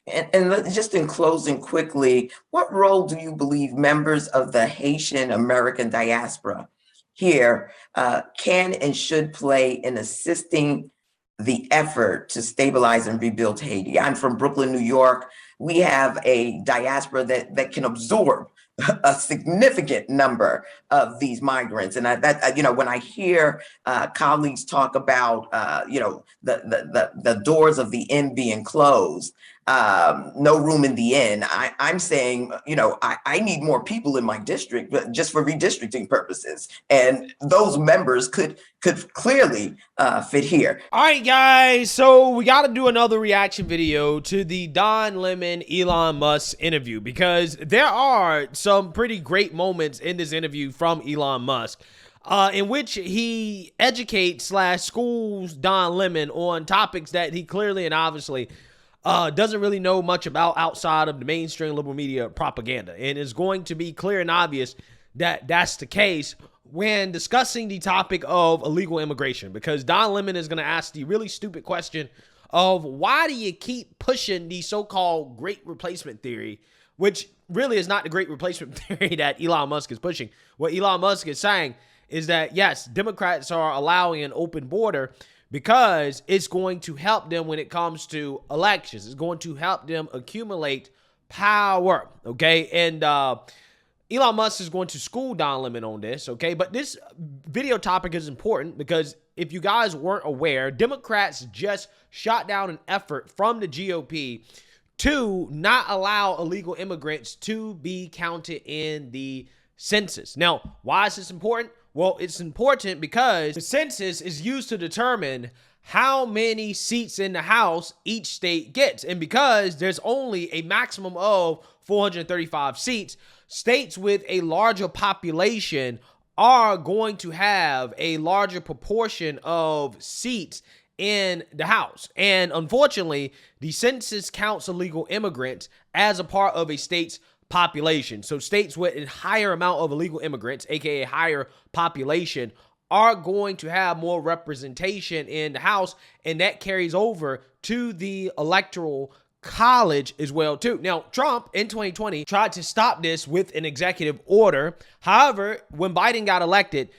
Just in closing quickly, what role do you believe members of the Haitian American diaspora here can and should play in assisting the effort to stabilize and rebuild Haiti? I'm from Brooklyn, New York. We have a diaspora that can absorb a significant number of these migrants. And when I hear colleagues talk about, the doors of the inn being closed, no room in the inn, I'm saying, I need more people in my district, but just for redistricting purposes. And those members could clearly fit here. All right, guys. So we got to do another reaction video to the Don Lemon Elon Musk interview, because there are some pretty great moments in this interview from Elon Musk, in which he educates / schools Don Lemon on topics that he clearly and obviously doesn't really know much about outside of the mainstream liberal media propaganda. And it's going to be clear and obvious that that's the case when discussing the topic of illegal immigration, because Don Lemon is going to ask the really stupid question of why do you keep pushing the so-called great replacement theory, which really is not the great replacement theory that Elon Musk is pushing. What Elon Musk is saying is that, yes, Democrats are allowing an open border because it's going to help them when it comes to elections. It's going to help them accumulate power, okay? And Elon Musk is going to school Don Lemon on this, okay? But this video topic is important because if you guys weren't aware, Democrats just shot down an effort from the GOP to not allow illegal immigrants to be counted in the census. Now, why is this important? Well, it's important because the census is used to determine how many seats in the House each state gets. And because there's only a maximum of 435 seats, states with a larger population are going to have a larger proportion of seats in the House. And unfortunately, the census counts illegal immigrants as a part of a state's population. So states with a higher amount of illegal immigrants, aka higher population, are going to have more representation in the House, and that carries over to the Electoral College as well too. Now, Trump in 2020 tried to stop this with an executive order. However, when Biden got elected,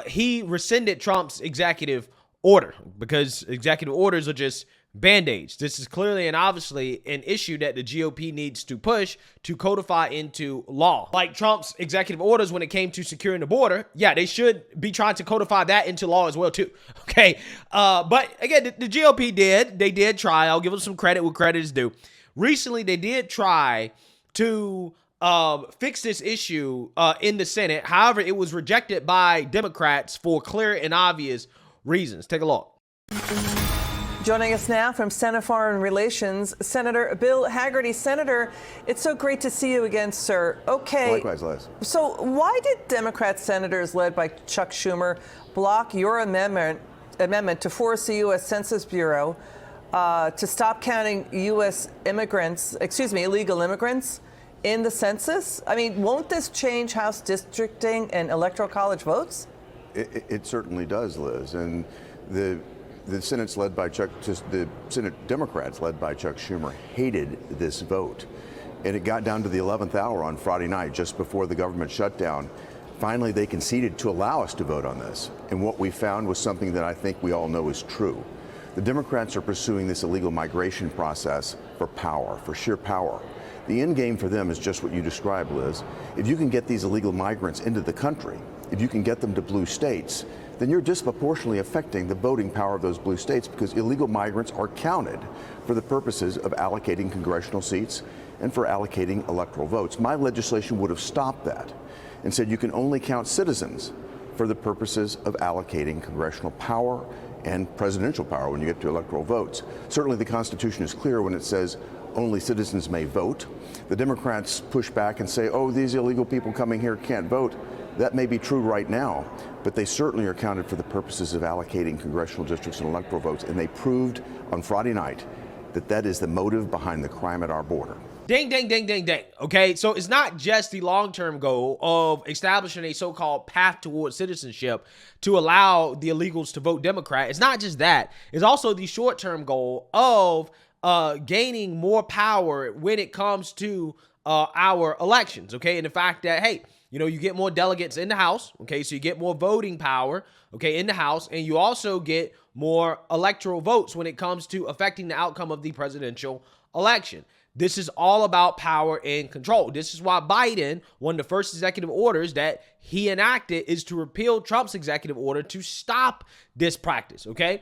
he rescinded Trump's executive order because executive orders are just band-aids. This is clearly and obviously an issue that the GOP needs to push to codify into law. Like Trump's executive orders when it came to securing the border, yeah, they should be trying to codify that into law as well too. Okay, but again, the GOP did try. I'll give them some credit where credit is due. Recently, they did try to fix this issue in the Senate. However, it was rejected by Democrats for clear and obvious reasons. Take a look. Joining us now from Senate Foreign Relations, Senator Bill Hagerty. Senator, it's so great to see you again, sir. Okay. Likewise, Liz. So why did Democrat senators led by Chuck Schumer block your amendment to force the U.S. Census Bureau to stop counting U.S. illegal immigrants in the census? I mean, won't this change House districting and Electoral College votes? It certainly does, Liz. And the Senate's led by the Senate Democrats led by Chuck Schumer hated this vote. And it got down to the 11th hour on Friday night, just before the government shutdown. Finally, they conceded to allow us to vote on this. And what we found was something that I think we all know is true. The Democrats are pursuing this illegal migration process for power, for sheer power. The end game for them is just what you described, Liz. If you can get these illegal migrants into the country, if you can get them to blue states, then you're disproportionately affecting the voting power of those blue states, because illegal migrants are counted for the purposes of allocating congressional seats and for allocating electoral votes. My legislation would have stopped that and said you can only count citizens for the purposes of allocating congressional power and presidential power when you get to electoral votes. Certainly the Constitution is clear when it says only citizens may vote. The Democrats push back and say, oh, these illegal people coming here can't vote. That may be true right now, but they certainly are counted for the purposes of allocating congressional districts and electoral votes. And they proved on Friday night that that is the motive behind the crime at our border. Ding, ding, ding, ding, ding. Okay, so it's not just the long-term goal of establishing a so-called path towards citizenship to allow the illegals to vote Democrat. It's not just that. It's also the short-term goal of gaining more power when it comes to our elections, okay? And the fact that, hey, you know, you get more delegates in the House, okay? So you get more voting power, okay, in the House, and you also get more electoral votes when it comes to affecting the outcome of the presidential election. This is all about power and control. This is why Biden, one of the first executive orders that he enacted is to repeal Trump's executive order to stop this practice, okay?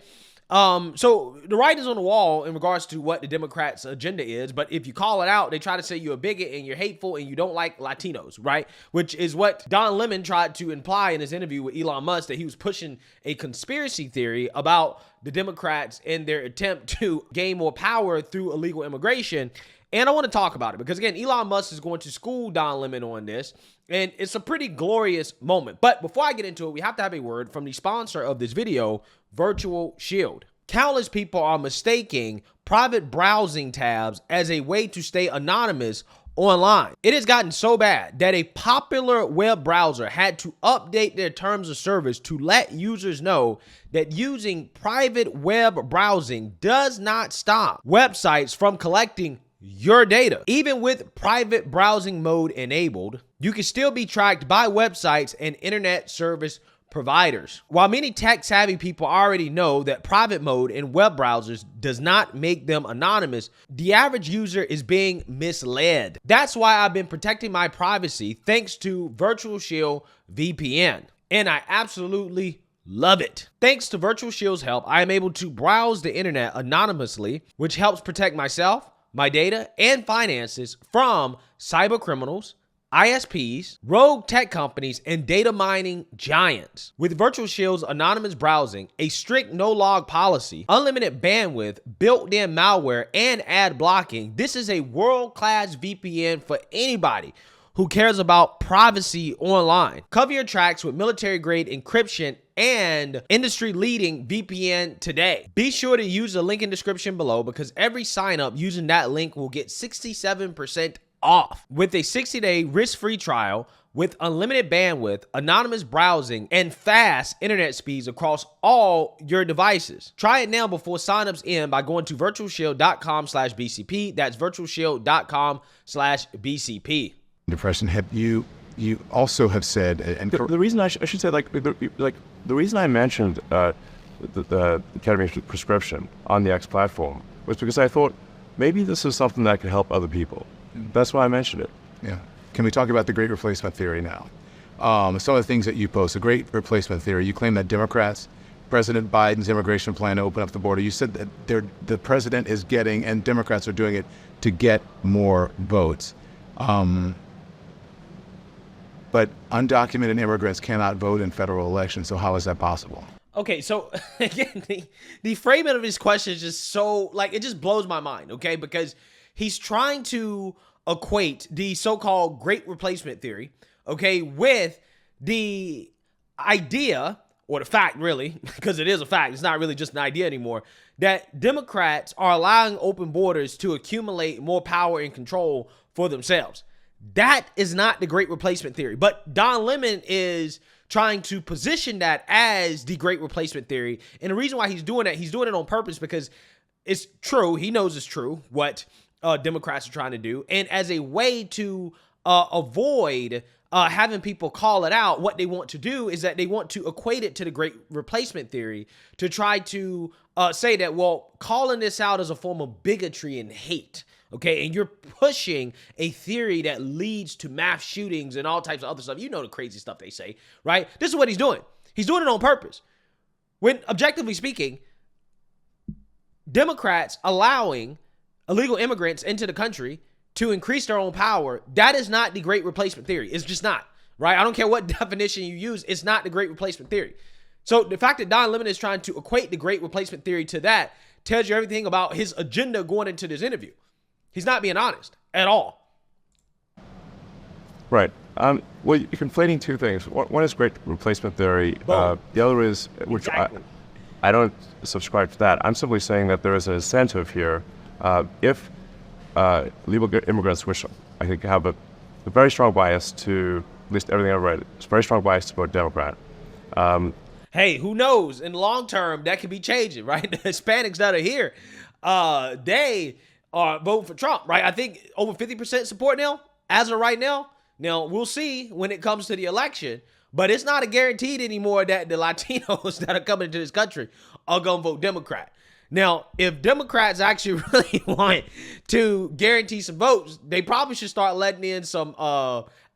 So the writing's on the wall in regards to what the Democrats' agenda is, but if you call it out, they try to say you're a bigot and you're hateful and you don't like Latinos, right? Which is what Don Lemon tried to imply in his interview with Elon Musk, that he was pushing a conspiracy theory about the Democrats and their attempt to gain more power through illegal immigration. And I want to talk about it because, again, Elon Musk is going to school Don Lemon on this, and it's a pretty glorious moment. But before I get into it, we have to have a word from the sponsor of this video, Virtual Shield. Countless people are mistaking private browsing tabs as a way to stay anonymous online. It has gotten so bad that a popular web browser had to update their terms of service to let users know that using private web browsing does not stop websites from collecting your data. Even with private browsing mode enabled, you can still be tracked by websites and internet service providers. While many tech-savvy people already know that private mode in web browsers does not make them anonymous, the average user is being misled. That's why I've been protecting my privacy thanks to Virtual Shield VPN, and I absolutely love it. Thanks to Virtual Shield's help, I am able to browse the internet anonymously, which helps protect myself, my data, and finances from cyber criminals, ISPs, rogue tech companies, and data mining giants. With Virtual Shield's anonymous browsing, a strict no-log policy, unlimited bandwidth, built-in malware, and ad blocking, this is a world-class VPN for anybody who cares about privacy online. Cover your tracks with military-grade encryption and industry-leading VPN today. Be sure to use the link in the description below because every sign-up using that link will get 67% off. With a 60-day risk-free trial, with unlimited bandwidth, anonymous browsing, and fast internet speeds across all your devices. Try it now before signups end by going to virtualshield.com/BCP. That's virtualshield.com/BCP. Depression. Have you also have said, and the reason I should say, the reason I mentioned the ketamine prescription on the X platform was because I thought maybe this is something that could help other people. That's why I mentioned it. Yeah. Can we talk about the Great Replacement Theory now? Some of the things that you post, the Great Replacement Theory, you claim that Democrats, President Biden's immigration plan to open up the border, you said that the president is getting, and Democrats are doing it to get more votes. But undocumented immigrants cannot vote in federal elections, so how is that possible? Okay, so again, the framing of his question is just so, like, it just blows my mind, okay? Because he's trying to equate the so-called Great Replacement Theory, okay, with the idea, or the fact really, because it is a fact, it's not really just an idea anymore, that Democrats are allowing open borders to accumulate more power and control for themselves. That is not the Great Replacement Theory. But Don Lemon is trying to position that as the Great Replacement Theory. And the reason why he's doing it on purpose because it's true. He knows it's true what Democrats are trying to do. And as a way to avoid having people call it out, what they want to do is that they want to equate it to the Great Replacement Theory to try to say that, well, calling this out is a form of bigotry and hate. Okay, and you're pushing a theory that leads to mass shootings and all types of other stuff. You know the crazy stuff they say, right? This is what he's doing. He's doing it on purpose. When, objectively speaking, Democrats allowing illegal immigrants into the country to increase their own power, that is not the Great Replacement Theory. It's just not, right? I don't care what definition you use. It's not the Great Replacement Theory. So the fact that Don Lemon is trying to equate the Great Replacement Theory to that tells you everything about his agenda going into this interview. He's not being honest at all. Right. Well, you're conflating two things. One is Great Replacement Theory. The other is, which exactly. I don't subscribe to that. I'm simply saying that there is an incentive here. If legal immigrants, which I think have a very strong bias to, at least everything I've read, it's a very strong bias to vote Democrat. Hey, who knows? In the long term, that could be changing, right? The Hispanics that are here, they are voting for Trump, right? I think over 50% support now, as of right now. Now, we'll see when it comes to the election, but it's not a guaranteed anymore that the Latinos that are coming into this country are going to vote Democrat. Now, if Democrats actually really want to guarantee some votes, they probably should start letting in some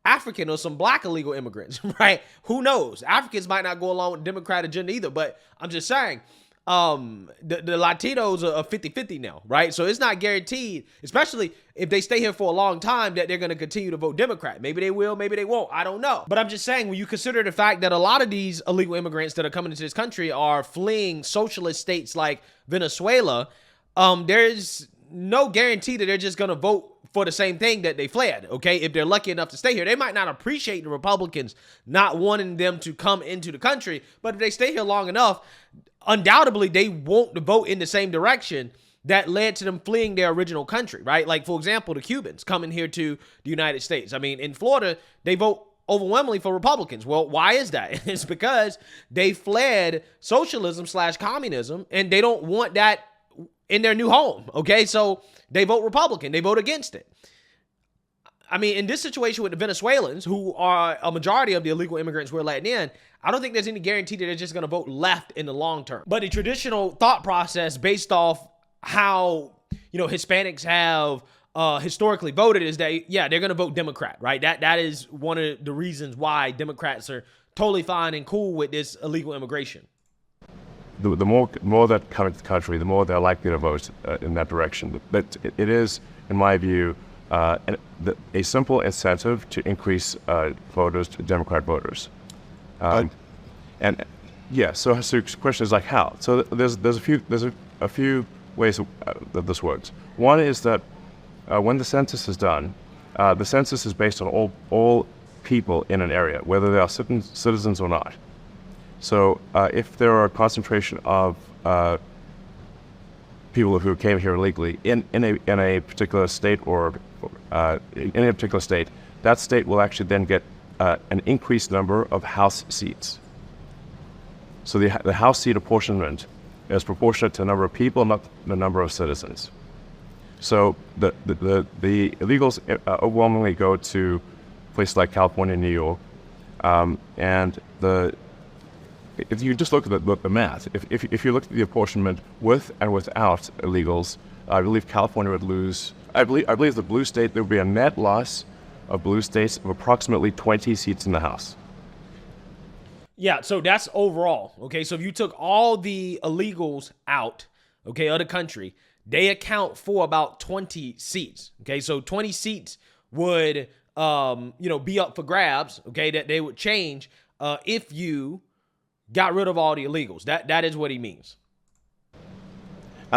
African or some black illegal immigrants, right? Who knows? Africans might not go along with the Democrat agenda either, but I'm just saying, the Latinos are 50-50 now, right? So it's not guaranteed, especially if they stay here for a long time, that they're going to continue to vote Democrat. Maybe they will, maybe they won't. I don't know. But I'm just saying, when you consider the fact that a lot of these illegal immigrants that are coming into this country are fleeing socialist states like Venezuela, there's no guarantee that they're just going to vote for the same thing that they fled, okay? If they're lucky enough to stay here. They might not appreciate the Republicans not wanting them to come into the country, but if they stay here long enough, undoubtedly they won't vote in the same direction that led to them fleeing their original country, right? Like, for example, the Cubans coming here to the United States. I mean, in Florida, they vote overwhelmingly for Republicans. Well, why is that? It's because they fled socialism / communism, and they don't want that in their new home, okay? So they vote Republican. They vote against it. I mean, in this situation with the Venezuelans, who are a majority of the illegal immigrants we're letting in, I don't think there's any guarantee that they're just going to vote left in the long term. But the traditional thought process based off how, Hispanics have historically voted is that, yeah, they're going to vote Democrat, right? That is one of the reasons why Democrats are totally fine and cool with this illegal immigration. The more that come into the country, the more they're likely to vote in that direction. But it is, in my view, a simple incentive to increase voters, Democrat voters. And yeah, so the question is like how? So there's a few ways that this works. One is that when the census is done, the census is based on all people in an area, whether they are citizens or not. So if there are a concentration of people who came here illegally in a particular state or in a particular state, that state will actually then get an increased number of House seats. So the House seat apportionment is proportionate to the number of people, not the number of citizens. So the illegals overwhelmingly go to places like California and New York, and if you just look at the math, if you look at the apportionment with and without illegals, I believe California would lose. I believe the blue state, there would be a net loss of blue states of approximately 20 seats in the House. Yeah, so that's overall, okay? So if you took all the illegals out, okay, of the country, they account for about 20 seats, okay? So 20 seats would, be up for grabs, okay, that they would change if you got rid of all the illegals. That is what he means.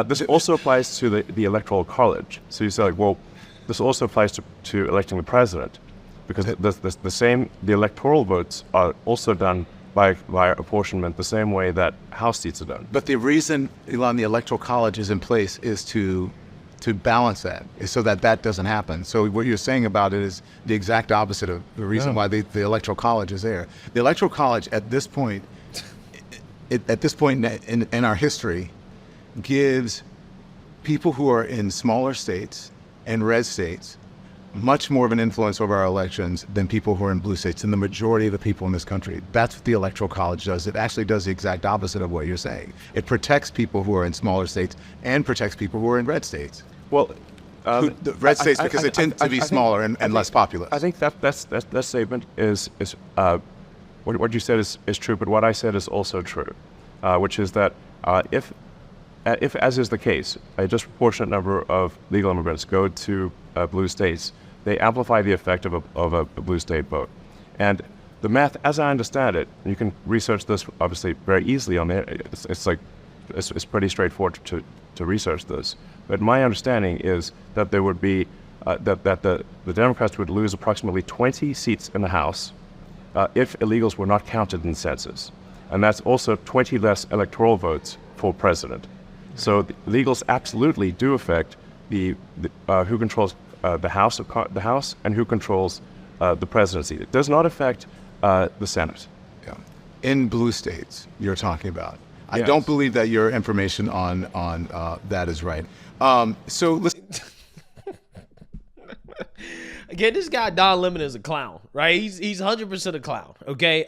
This also applies to the Electoral College. So you say, like, well, this also applies to electing the president, because the electoral votes are also done by apportionment the same way that House seats are done. But the reason, Elon, the Electoral College is in place is to balance that, is so that doesn't happen. So what you're saying about it is the exact opposite of the reason why the Electoral College is there. The Electoral College at this point, in our history, gives people who are in smaller states and red states much more of an influence over our elections than people who are in blue states, and the majority of the people in this country. That's what the Electoral College does. It actually does the exact opposite of what you're saying. It protects people who are in smaller states and protects people who are in red states. Well, the red states, because they tend to be smaller and less populous. I think that statement is what you said is true, but what I said is also true, which is that if as is the case, a disproportionate number of legal immigrants go to blue states, they amplify the effect of a blue state vote. And the math, as I understand it, you can research this obviously very easily on there. It's pretty straightforward to research this. But my understanding is that there would be that the Democrats would lose approximately 20 seats in the House if illegals were not counted in the census, and that's also 20 less electoral votes for president. So the illegals absolutely do affect the who controls the House and who controls the presidency. It does not affect the Senate. Yeah. In blue states, you're talking about, I don't believe that your information on that is right. So listen. Again, this guy Don Lemon is a clown, right? He's 100% a clown. Okay.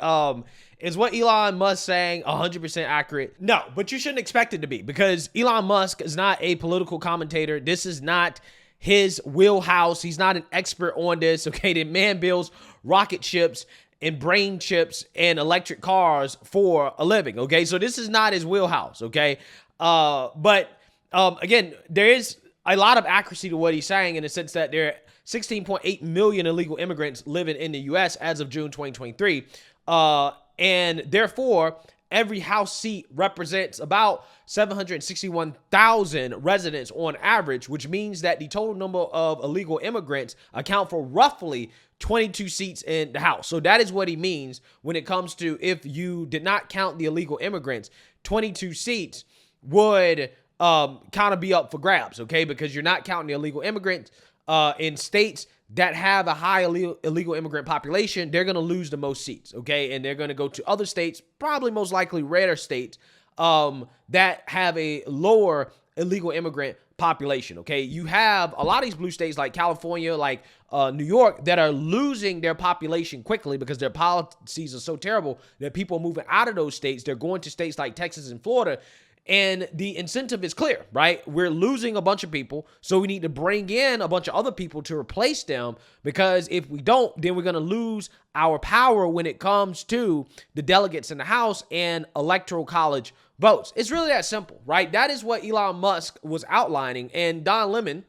Is what Elon Musk saying 100% accurate? No, but you shouldn't expect it to be, because Elon Musk is not a political commentator. This is not his wheelhouse. He's not an expert on this. Okay. The man builds rocket ships and brain chips and electric cars for a living. Okay. So this is not his wheelhouse. Okay. But again, there is a lot of accuracy to what he's saying, in the sense that there are 16.8 million illegal immigrants living in the U.S. as of June 2023. And therefore, every House seat represents about 761,000 residents on average, which means that the total number of illegal immigrants account for roughly 22 seats in the House. So that is what he means when it comes to, if you did not count the illegal immigrants, 22 seats would kind of be up for grabs, okay? Because you're not counting the illegal immigrants in states that have a high illegal immigrant population. They're going to lose the most seats, okay? And they're going to go to other states, probably most likely redder states, that have a lower illegal immigrant population, okay? You have a lot of these blue states like California, like New York, that are losing their population quickly because their policies are so terrible that people are moving out of those states. They're going to states like Texas and Florida. And the incentive is clear, right? We're losing a bunch of people, so we need to bring in a bunch of other people to replace them, because if we don't, then we're going to lose our power when it comes to the delegates in the House and Electoral College votes. It's really that simple, right? That is what Elon Musk was outlining. And Don Lemon,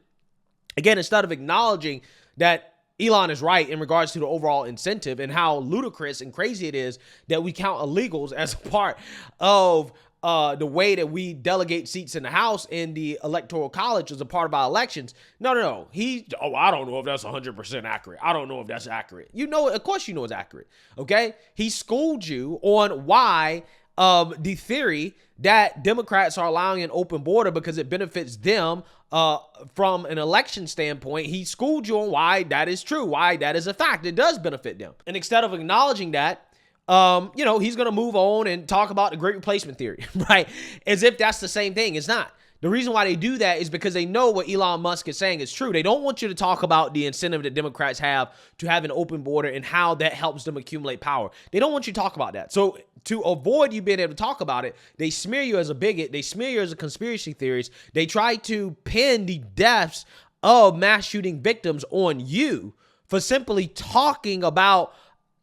again, instead of acknowledging that Elon is right in regards to the overall incentive and how ludicrous and crazy it is that we count illegals as a part of the way that we delegate seats in the House and the Electoral College as a part of our elections. No. I don't know if that's 100% accurate. I don't know if that's accurate. You know, of course you know it's accurate, okay? He schooled you on why the theory that Democrats are allowing an open border because it benefits them from an election standpoint. He schooled you on why that is true, why that is a fact. It does benefit them. And instead of acknowledging that, he's going to move on and talk about the great replacement theory, right? As if that's the same thing. It's not. The reason why they do that is because they know what Elon Musk is saying is true. They don't want you to talk about the incentive that Democrats have to have an open border and how that helps them accumulate power. They don't want you to talk about that. So to avoid you being able to talk about it, they smear you as a bigot. They smear you as a conspiracy theorist. They try to pin the deaths of mass shooting victims on you for simply talking about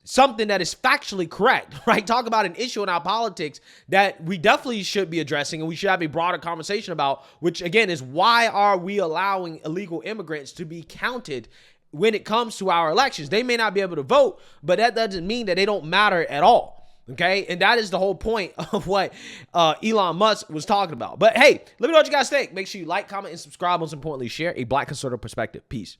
something that is factually correct, right? Talk about an issue in our politics that we definitely should be addressing and we should have a broader conversation about, which again is, why are we allowing illegal immigrants to be counted when it comes to our elections? They may not be able to vote, but that doesn't mean that they don't matter at all, okay? And that is the whole point of what Elon Musk was talking about. But hey, let me know what you guys think. Make sure you like, comment, and subscribe. Most importantly, share a Black conservative perspective. Peace.